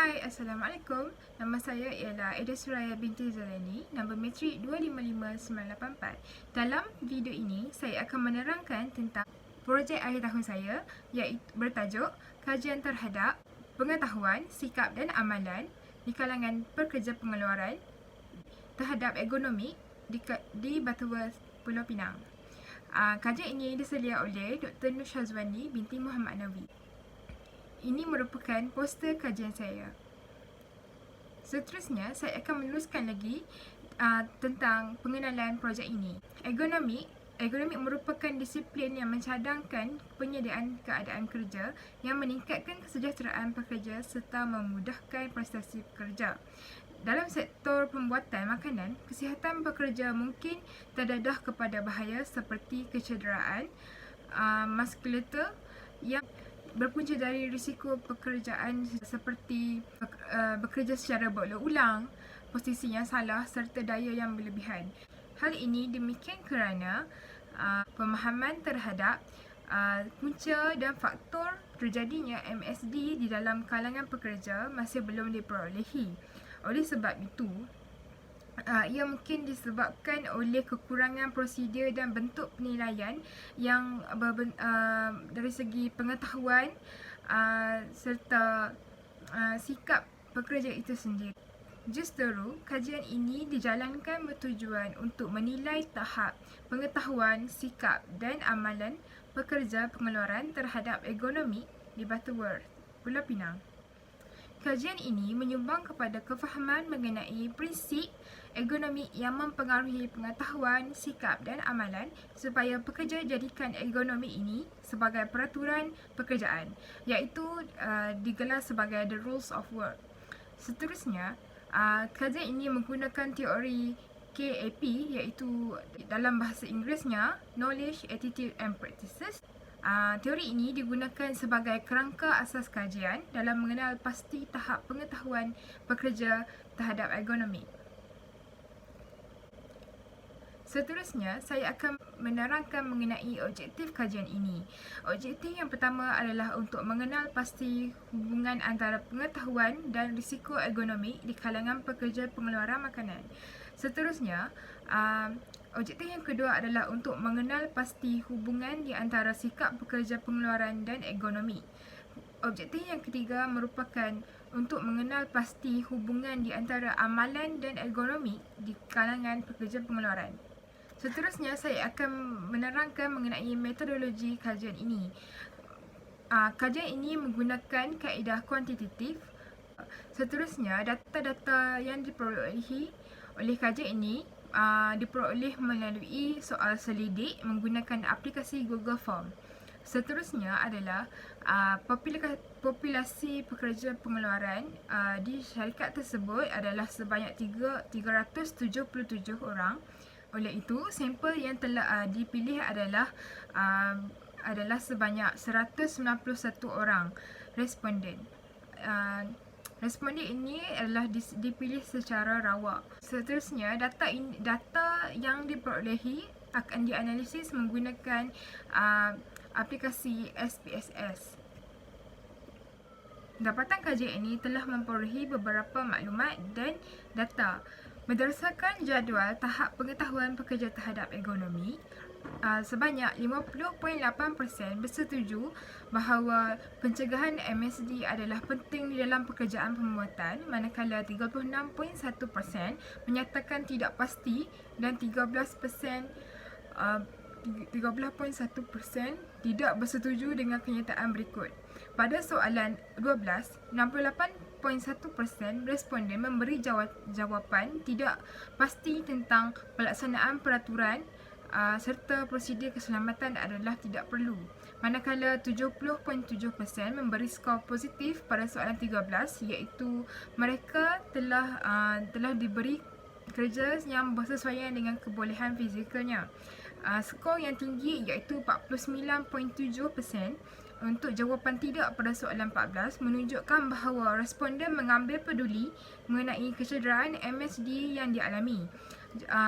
Hai, Assalamualaikum. Nama saya ialah Eda Suraya binti Zalani, nombor metrik 255984. Dalam video ini, saya akan menerangkan tentang projek akhir tahun saya, iaitu bertajuk Kajian Terhadap Pengetahuan, Sikap dan Amalan di kalangan pekerja pengeluaran terhadap ergonomi di Butterworth, Pulau Pinang. Kajian ini diselia oleh Dr. Nur Syazwani binti Muhammad Nawi. Ini merupakan poster kajian saya. Seterusnya, saya akan meneruskan lagi tentang pengenalan projek ini. Ergonomi merupakan disiplin yang mencadangkan penyediaan keadaan kerja yang meningkatkan kesejahteraan pekerja serta memudahkan prestasi pekerja. Dalam sektor pembuatan makanan, kesihatan pekerja mungkin terdedah kepada bahaya seperti kecederaan muskulatur yang berpunca dari risiko pekerjaan seperti bekerja secara berulang, posisi yang salah serta daya yang berlebihan. Hal ini demikian kerana pemahaman terhadap punca dan faktor terjadinya MSD di dalam kalangan pekerja masih belum diperolehi. Oleh sebab itu, ia mungkin disebabkan oleh kekurangan prosedur dan bentuk penilaian yang dari segi pengetahuan serta sikap pekerja itu sendiri. Justeru, kajian ini dijalankan bertujuan untuk menilai tahap pengetahuan, sikap dan amalan pekerja pengeluaran terhadap ergonomi di Butterworth, Pulau Pinang. Kajian ini menyumbang kepada kefahaman mengenai prinsip ergonomi yang mempengaruhi pengetahuan, sikap dan amalan supaya pekerja jadikan ergonomi ini sebagai peraturan pekerjaan, iaitu digelar sebagai The Rules of Work. Seterusnya, kajian ini menggunakan teori KAP, iaitu dalam bahasa Inggerisnya Knowledge, Attitude and Practices. Teori ini digunakan sebagai kerangka asas kajian dalam mengenal pasti tahap pengetahuan pekerja terhadap ergonomi. Seterusnya, saya akan menerangkan mengenai objektif kajian ini. Objektif yang pertama adalah untuk mengenal pasti hubungan antara pengetahuan dan risiko ergonomi di kalangan pekerja pengeluaran makanan. Seterusnya, objektif yang kedua adalah untuk mengenal pasti hubungan di antara sikap pekerja pengeluaran dan ergonomi. Objektif yang ketiga merupakan untuk mengenal pasti hubungan di antara amalan dan ergonomi di kalangan pekerja pengeluaran. Seterusnya, saya akan menerangkan mengenai metodologi kajian ini. Kajian ini menggunakan kaedah kuantitatif. Seterusnya, data-data yang diperolehi oleh kajian ini diperoleh melalui soal selidik menggunakan aplikasi Google Form. Seterusnya adalah populasi pekerja pengeluaran di syarikat tersebut adalah sebanyak 377 orang. Oleh itu, sampel yang telah dipilih adalah sebanyak 191 orang responden. Responden ini adalah dipilih secara rawak. Seterusnya, data yang diperolehi akan dianalisis menggunakan aplikasi SPSS. Dapatan kajian ini telah memperolehi beberapa maklumat dan data. Berdasarkan jadual tahap pengetahuan pekerja terhadap ergonomi, sebanyak 50.8% bersetuju bahawa pencegahan MSD adalah penting di dalam pekerjaan pembuatan, manakala 36.1% menyatakan tidak pasti dan 13.1% tidak bersetuju dengan kenyataan berikut. Pada soalan 12, 68.1% responden memberi jawapan tidak pasti tentang pelaksanaan peraturan serta prosedur keselamatan adalah tidak perlu. Manakala 70.7% memberi skor positif pada soalan 13, iaitu mereka telah diberi kerja yang bersesuaian dengan kebolehan fizikalnya. Skor yang tinggi iaitu 49.7% untuk jawapan tidak pada soalan 14 menunjukkan bahawa responden mengambil peduli mengenai kecederaan MSD yang dialami.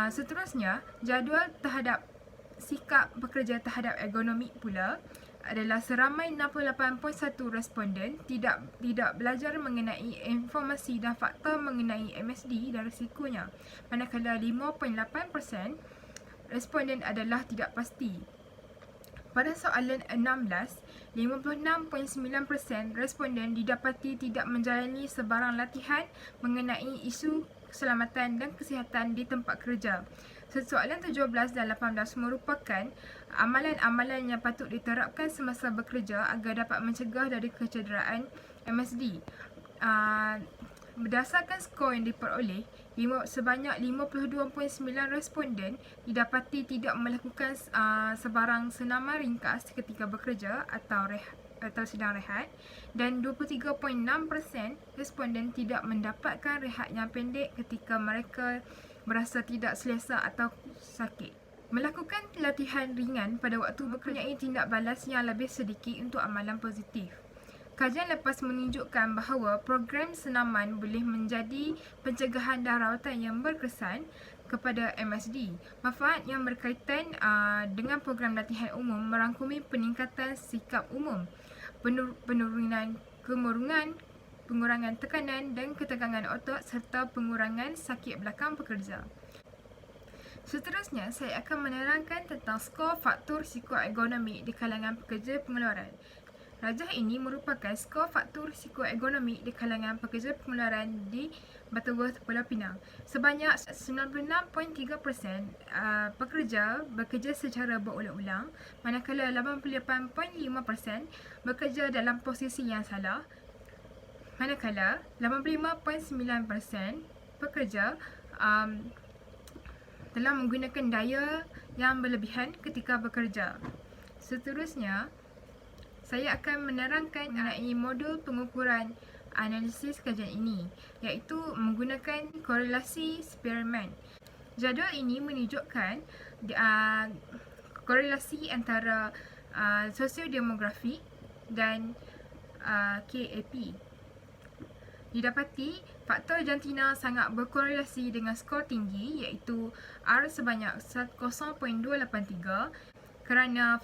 Seterusnya, jadual terhadap sikap pekerja terhadap ergonomi pula adalah seramai 68.1 responden tidak belajar mengenai informasi dan fakta mengenai MSD dan risikonya, manakala 5.8% responden adalah tidak pasti. Pada soalan 16, 56.9% responden didapati tidak menjalani sebarang latihan mengenai isu keselamatan dan kesihatan di tempat kerja. Soalan 17 dan 18 merupakan amalan-amalan yang patut diterapkan semasa bekerja agar dapat mencegah dari kecederaan MSD. Berdasarkan skor yang diperoleh, sebanyak 52.9 responden didapati tidak melakukan sebarang senaman ringkas ketika bekerja atau sedang rehat, dan 23.6% responden tidak mendapatkan rehat yang pendek ketika mereka berasa tidak selesa atau sakit. Melakukan latihan ringan pada waktu bekerja tindak balas yang lebih sedikit untuk amalan positif. Kajian lepas menunjukkan bahawa program senaman boleh menjadi pencegahan dan rawatan yang berkesan kepada MSD. Manfaat yang berkaitan dengan program latihan umum merangkumi peningkatan sikap umum, penurunan kemurungan, pengurangan tekanan dan ketegangan otot serta pengurangan sakit belakang pekerja. Seterusnya, saya akan menerangkan tentang skor faktor psikoergonomik di kalangan pekerja pengeluaran. Rajah ini merupakan skor faktor psikoergonomik di kalangan pekerja pengeluaran di Butterworth, Pulau Pinang. Sebanyak 96.3% pekerja bekerja secara berulang-ulang, manakala 88.5% bekerja dalam posisi yang salah, manakala 85.9% pekerja telah menggunakan daya yang berlebihan ketika bekerja. Seterusnya, saya akan menerangkan mengenai modul pengukuran analisis kajian ini, iaitu menggunakan korelasi Spearman. Jadual ini menunjukkan korelasi antara sosiodemografi dan KAP. Didapati faktor jantina sangat berkorelasi dengan skor tinggi, iaitu R sebanyak 0.283, kerana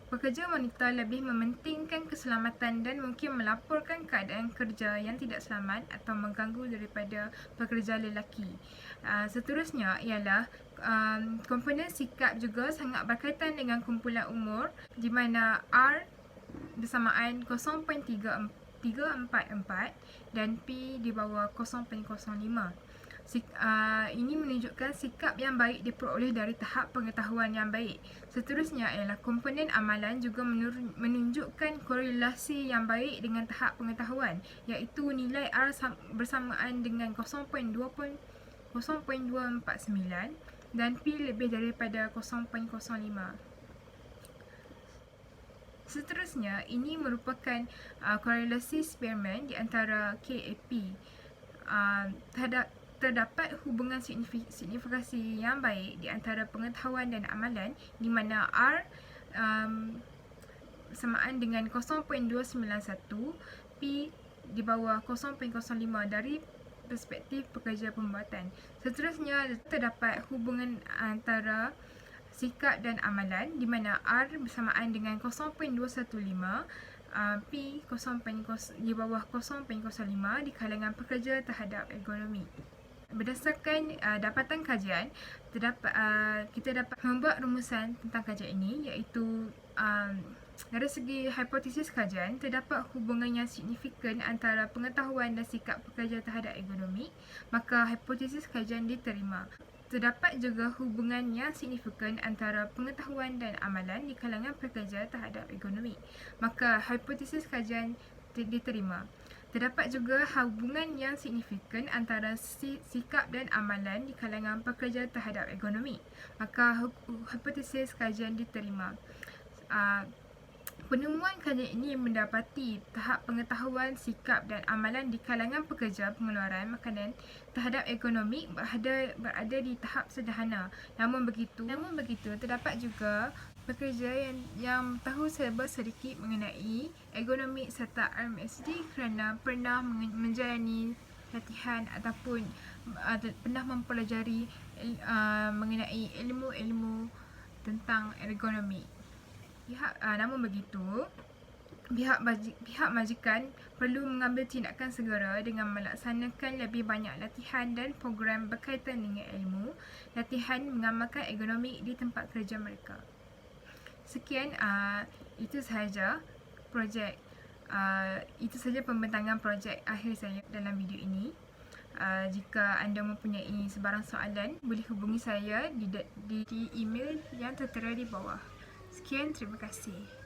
pekerja wanita lebih mementingkan keselamatan dan mungkin melaporkan keadaan kerja yang tidak selamat atau mengganggu daripada pekerja lelaki. Seterusnya ialah komponen sikap juga sangat berkaitan dengan kumpulan umur, di mana R bersamaan 0.344 dan P di bawah 0.05. Ini menunjukkan sikap yang baik diperoleh dari tahap pengetahuan yang baik. Seterusnya ialah komponen amalan juga menunjukkan korelasi yang baik dengan tahap pengetahuan, iaitu nilai R bersamaan dengan 0.249 dan P lebih daripada 0.05. Seterusnya, ini merupakan korelasi Spearman di antara KAP. Terdapat hubungan signifikasi yang baik di antara pengetahuan dan amalan, di mana R bersamaan dengan 0.291, P di bawah 0.05 dari perspektif pekerja pembuatan. Seterusnya, terdapat hubungan antara sikap dan amalan, di mana R bersamaan dengan 0.215, P di bawah 0.05 di kalangan pekerja terhadap ergonomi. Berdasarkan dapatan kajian, kita dapat membuat rumusan tentang kajian ini, iaitu dari segi hipotesis kajian, terdapat hubungan yang signifikan antara pengetahuan dan sikap pekerja terhadap ergonomi, maka hipotesis kajian diterima. Terdapat juga hubungan yang signifikan antara pengetahuan dan amalan di kalangan pekerja terhadap ergonomi, maka hipotesis kajian diterima. Terdapat juga hubungan yang signifikan antara sikap dan amalan di kalangan pekerja terhadap ergonomi, maka hipotesis kajian diterima. Penemuan kajian ini mendapati tahap pengetahuan, sikap dan amalan di kalangan pekerja pengeluaran makanan terhadap ergonomi berada di tahap sederhana. Namun begitu, terdapat juga pekerja yang tahu serba sedikit mengenai ergonomi serta MSD kerana pernah menjalani latihan ataupun pernah mempelajari mengenai ilmu-ilmu tentang ergonomi. Namun begitu, pihak majikan perlu mengambil tindakan segera dengan melaksanakan lebih banyak latihan dan program berkaitan dengan ilmu, latihan mengamalkan ergonomik di tempat kerja mereka. Sekian, itu sahaja pembentangan projek akhir saya dalam video ini. Jika anda mempunyai sebarang soalan, boleh hubungi saya di email yang tertera di bawah. Sekian, terima kasih.